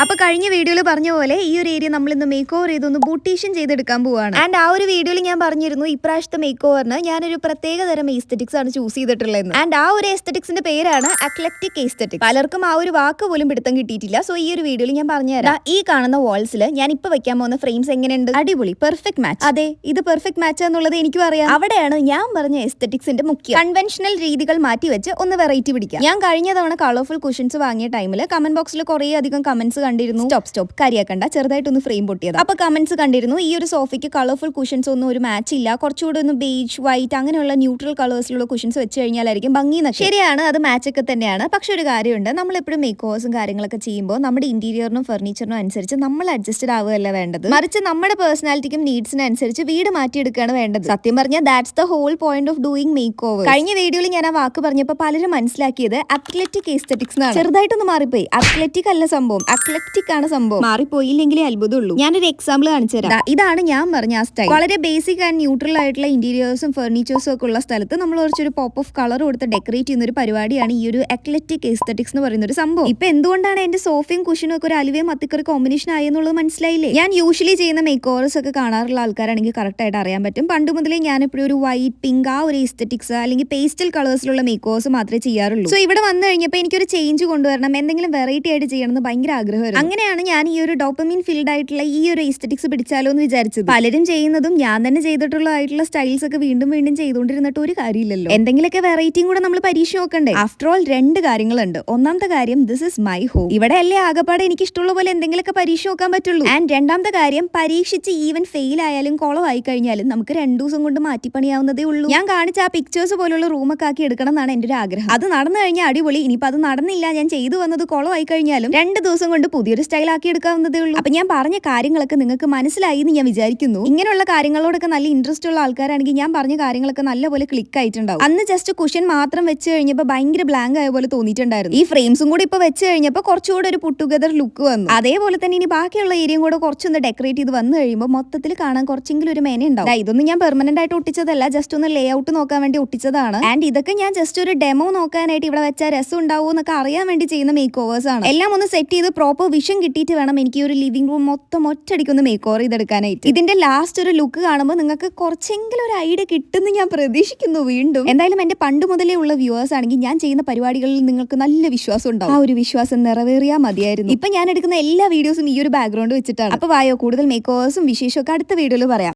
അപ്പൊ കഴിഞ്ഞ വീഡിയോയിൽ പറഞ്ഞ പോലെ ഈ ഒരു ഏരിയ നമ്മൾ ഇന്ന് മേക്ക് ഓവർ ചെയ്തൊന്ന് ബ്യൂട്ടീഷ്യൻ ചെയ്തെടുക്കാൻ പോവാണ്. ആൻഡ് ആ ഒരു വീഡിയോയിൽ ഞാൻ പറഞ്ഞിരുന്നു ഇപ്രാവശ്യത്തെ മേക്ക് ഓവറിന് ഞാനൊരു പ്രത്യേക തരം എസ്തെറ്റിക്സ് ആണ് ചൂസ് ചെയ്തിട്ടുള്ളത്. ആൻഡ് ആ ഒരു എസ്തെറ്റിക്സിന്റെ പേരാണ് അക്ലക്റ്റിക് എസ്തെറ്റിക്സ്. പലർക്കും ആ ഒരു വാക്ക് പോലും പിടുത്തം കിട്ടിയിട്ടില്ല. സോ ഈ ഒരു വീഡിയോയിൽ ഞാൻ പറഞ്ഞുതരാം. ഈ കാണുന്ന വാൾസിൽ ഞാൻ ഇപ്പൊ വെക്കാൻ പോകുന്ന ഫ്രെയിംസ് എങ്ങനെയുണ്ട്? അടിപൊളി, പെർഫെക്റ്റ് മാച്ച്. അതെ, ഇത് പെർഫെക്റ്റ് മാച്ച് എന്നുള്ളത് എനിക്കും അറിയാം. അവിടെയാണ് ഞാൻ പറഞ്ഞ എസ്തെറ്റിക്സിന്റെ മുഖ്യം. കൺവെൻഷണൽ രീതികൾ മാറ്റി വെച്ച് ഒന്ന് വെറൈറ്റി പിടിക്കാം. ഞാൻ കഴിഞ്ഞ തവണ കളർഫുൾ കുഷൻസ് വാങ്ങിയ ടൈമിൽ കമന്റ് ബോക്സിൽ കുറേ അധികം കമന്റ്സ് കണ്ടിരുന്നു. സ്റ്റോപ്പ് കരിയാക്കണ്ട, ചെറുതായിട്ടൊന്ന് ഫ്രെയിം പൊട്ടിയത്. അപ്പൊ കമന്റ്സ് കണ്ടിരുന്നു ഈ ഒരു സോഫയ്ക്ക് കളർഫുൾ കുഷൻസ് ഒന്നും ഒരു മാച്ച് ഇല്ല, കുറച്ചുകൂടെ ഒന്ന് ബേജ്, വൈറ്റ് അങ്ങനെയുള്ള ന്യൂട്രൽ കളേഴ്സിലുള്ള കുഷൻസ് വെച്ച് കഴിഞ്ഞാലായിരിക്കും ഭംഗി. ശരിയാണ്, അത് മാച്ച് ഒക്കെ തന്നെയാണ്. പക്ഷെ ഒരു കാര്യമുണ്ട്, നമ്മൾ എപ്പോഴും മേക്ക് ഓവേഴ്സും കാര്യങ്ങളൊക്കെ ചെയ്യുമ്പോൾ നമ്മുടെ ഇന്റീരിയറിനും ഫർണിച്ചറിനും അനുസരിച്ച് നമ്മൾ അഡ്ജസ്റ്റഡ് ആവുകയല്ല വേണ്ടത്, മറിച്ച് നമ്മുടെ പേഴ്സണാലിറ്റിക്കും നീഡ്സിനും അനുസരിച്ച് വീട് മാറ്റിയെടുക്കുകയാണ് വേണ്ടത്. സത്യം പറഞ്ഞാൽ that's the whole point of doing makeover. കഴിഞ്ഞ വീഡിയോയിൽ ഞാൻ ആ വാക്ക് പറഞ്ഞപ്പോൾ പലരും മനസ്സിലാക്കിയത് അത്ലറ്റിക് എസ്തെറ്റിക്സ് ആണ്. ചെറുതായിട്ടൊന്ന് മാറിപ്പോയി. അത്ലറ്റിക് അല്ല സംഭവം, അത്ലറ്റിക് ആണ് സംഭവം. മാറിപ്പോയില്ലെങ്കിലേ അത്ഭുതമുള്ളൂ. ഞാനൊരു എക്സാമ്പിൾ കാണിച്ചു തരാം. ഇതാണ് ഞാൻ പറഞ്ഞ ആ സ്റ്റൈൽ. വളരെ ബേസിക് ആൻഡ് ന്യൂട്രൽ ആയിട്ടുള്ള ഇന്റീരിയേഴ്സും ഫർണിച്ചേഴ്സും ഒക്കെ ഉള്ള സ്ഥലത്ത് നമ്മൾ കുറച്ചൊരു പോപ്പ് ഓഫ് കളർ കൊടുത്ത് ഡെക്കറേറ്റ് ചെയ്യുന്ന ഒരു പരിപാടിയാണ് ഈ ഒരു അത്ലറ്റിക് എസ്തെറ്റിക്സ് എന്ന് പറയുന്ന ഒരു സംഭവം. ഇപ്പൊ എന്തുകൊണ്ടാണ് എന്റെ സോഫയും കുഷനും ഒക്കെ ഒരു അലുവയും മത്തിക്കറി കോമ്പിനേഷൻ ആയി എന്നുള്ളത് മനസ്സിലായില്ലേ? ഞാൻ യൂഷ്വലി ചെയ്യുന്ന മേക്ക് ഓവേഴ്സ് ഒക്കെ കാണാറുള്ള ആൾക്കാരാണെങ്കിൽ കറക്റ്റ് ആയിട്ട് അറിയാൻ പറ്റും. പണ്ട് മുതലേ ഞാൻ എപ്പോഴും ഒരു വൈറ്റ്, പിങ്ക് ആ ഒരു എസ്തെറ്റിക്സ് അല്ലെങ്കിൽ പേസ്റ്റൽ കളേഴ്സിലുള്ള മേക്ക് ഓവേഴ്സ് മാത്രമേ ചെയ്യാറുള്ളൂ. സോ ഇവിടെ വന്നു കഴിഞ്ഞപ്പോൾ എനിക്കൊരു ചേഞ്ച് കൊണ്ടുവരണം, എന്തെങ്കിലും വെറൈറ്റി ആയിട്ട് ചെയ്യണമെന്ന് ഭയങ്കര ആഗ്രഹമായിരുന്നു. അങ്ങനെയാണ് ഞാൻ ഈ ഒരു ഡോപ്പമിൻ ഫീൽഡ് ആയിട്ടുള്ള ഈ ഒരു എസ്തെറ്റിക്സ് പിടിച്ചാലോ എന്ന് വിചാരിച്ചത്. പലരും ചെയ്യുന്നതും ഞാൻ തന്നെ ചെയ്തിട്ടുള്ളതായിട്ടുള്ള സ്റ്റൈൽസ് ഒക്കെ വീണ്ടും വീണ്ടും ചെയ്തുകൊണ്ടിരുന്നിട്ട് ഒരു കാര്യമില്ലല്ലോ. എന്തെങ്കിലുമൊക്കെ വെറൈറ്റിയും കൂടെ നമ്മൾ പരീക്ഷ നോക്കണ്ടേ? ആഫ്റ്റർ ഓൾ രണ്ട് കാര്യങ്ങളുണ്ട്. ഒന്നാമത്തെ കാര്യം, ദിസ് ഇസ് മൈ ഹോം. ഇവിടെ അല്ലേ ആകപ്പാടെ എനിക്ക് ഇഷ്ടമുള്ള പോലെ എന്തെങ്കിലുമൊക്കെ പരീക്ഷ നോക്കാൻ പറ്റുള്ളൂ. ആൻഡ് രണ്ടാമത്തെ കാര്യം, പരീക്ഷിച്ച് ഈവൻ ഫെയിൽ ആയാലും കുളമായി കഴിഞ്ഞാലും നമുക്ക് 2 ദിവസം കൊണ്ട് മാറ്റിപ്പണിയാവുന്നതേ ഉള്ളൂ. ഞാൻ കാണിച്ച ആ പിക്ചേഴ്സ് പോലുള്ള റൂമൊക്കെ ആക്കി എടുക്കണം എന്നാണ് എന്റെ ഒരു ആഗ്രഹം. അത് നടന്നു കഴിഞ്ഞാൽ അടിപൊളി. ഇനിയിപ്പോ അത് നടന്നില്ല, ഞാൻ ചെയ്തു വന്നത് കുളമായി കഴിഞ്ഞാലും 2 ദിവസം കൊണ്ട് പുതിയൊരു സ്റ്റൈൽ ആക്കി എടുക്കാവുന്നതേ ഉള്ളൂ. അപ്പൊ ഞാൻ പറഞ്ഞ കാര്യങ്ങളൊക്കെ നിങ്ങൾക്ക് മനസ്സിലായി എന്ന് ഞാൻ വിചാരിക്കുന്നു. ഇങ്ങനെയുള്ള കാര്യങ്ങളോടൊക്കെ നല്ല ഇൻട്രസ്റ്റ് ഉള്ള ആൾക്കാരാണെങ്കിൽ ഞാൻ പറഞ്ഞ കാര്യങ്ങളൊക്കെ നല്ലപോലെ ക്ലിക്ക് ആയിട്ടുണ്ടാവും. അന്ന് ജസ്റ്റ് കുഷൻ മാത്രം വെച്ച് കഴിഞ്ഞപ്പോൾ ഭയങ്കര ബ്ലാങ്ക് ആയ പോലെ തോന്നിയിട്ടുണ്ടായിരുന്നു. ഈ ഫ്രെയിംസും കൂടി ഇപ്പൊ വെച്ച് കഴിഞ്ഞപ്പോൾ കുറച്ചുകൂടെ ഒരു പുട്ട് ടുഗദർ ലുക്ക് വന്നു. അതേപോലെ തന്നെ ഇനി ബാക്കിയുള്ള ഏരിയയും കൂടെ കുറച്ചൊന്ന് ഡെക്കറേറ്റ് ചെയ്ത് വന്നു കഴിയുമ്പോൾ മൊത്തത്തിൽ കാണാൻ കുറച്ചെങ്കിലും ഒരു മേന ഉണ്ടാവും. ഇതൊന്നും ഞാൻ പെർമനന്റ് ആയിട്ട് ഒട്ടിച്ചതല്ല, ജസ്റ്റ് ഒന്ന് ലേ ഔട്ട് നോക്കാൻ വേണ്ടി ഒട്ടിച്ചതാണ്. ആൻഡ് ഇതൊക്കെ ഞാൻ ജസ്റ്റ് ഒരു ഡെമോ നോക്കാനായിട്ട് ഇവിടെ വെച്ചാൽ രസം ഉണ്ടാവുമോ എന്നൊക്കെ അറിയാൻ വേണ്ടി ചെയ്യുന്ന മേക്ക് ഓവേഴ്സ് ആണ്. എല്ലാം ഒന്ന് സെറ്റ് ചെയ്ത് പ്രോപ്പർ വിഷൻ കിട്ടിയിട്ട് വേണം എനിക്ക് ഒരു ലിവിംഗ് റൂം മൊത്തം ഒറ്റടിക്കൊന്ന് മേക്ക് ഓവർ ചെയ്തെടുക്കാനായിട്ട്. ഇതിന്റെ ലാസ്റ്റ് ഒരു ലുക്ക് കാണുമ്പോൾ നിങ്ങൾക്ക് കുറച്ചെങ്കിലും ഒരു ഐഡിയ കിട്ടുമെന്ന് ഞാൻ പ്രതീക്ഷിക്കുന്നു. വീണ്ടും എന്തായാലും എന്റെ പണ്ട് മുതലേ ഉള്ള വ്യൂവേഴ്സ് ആണെങ്കിൽ ഞാൻ ചെയ്യുന്ന പരിപാടികളിൽ നിങ്ങൾക്ക് നല്ല വിശ്വാസം ഉണ്ടാവും. ആ ഒരു വിശ്വാസം നിറവേറിയാൽ മതിയായിരുന്നു. ഇപ്പൊ ഞാൻ എടുക്കുന്ന എല്ലാ വീഡിയോസും ഈ ഒരു ബാക്ക്ഗ്രൗണ്ട് വെച്ചിട്ടാണ്. അപ്പൊ വായോ, കൂടുതൽ മേക്ക് ഓവേഴ്സും വിശേഷമൊക്കെ അടുത്ത വീഡിയോയിൽ പറയാം.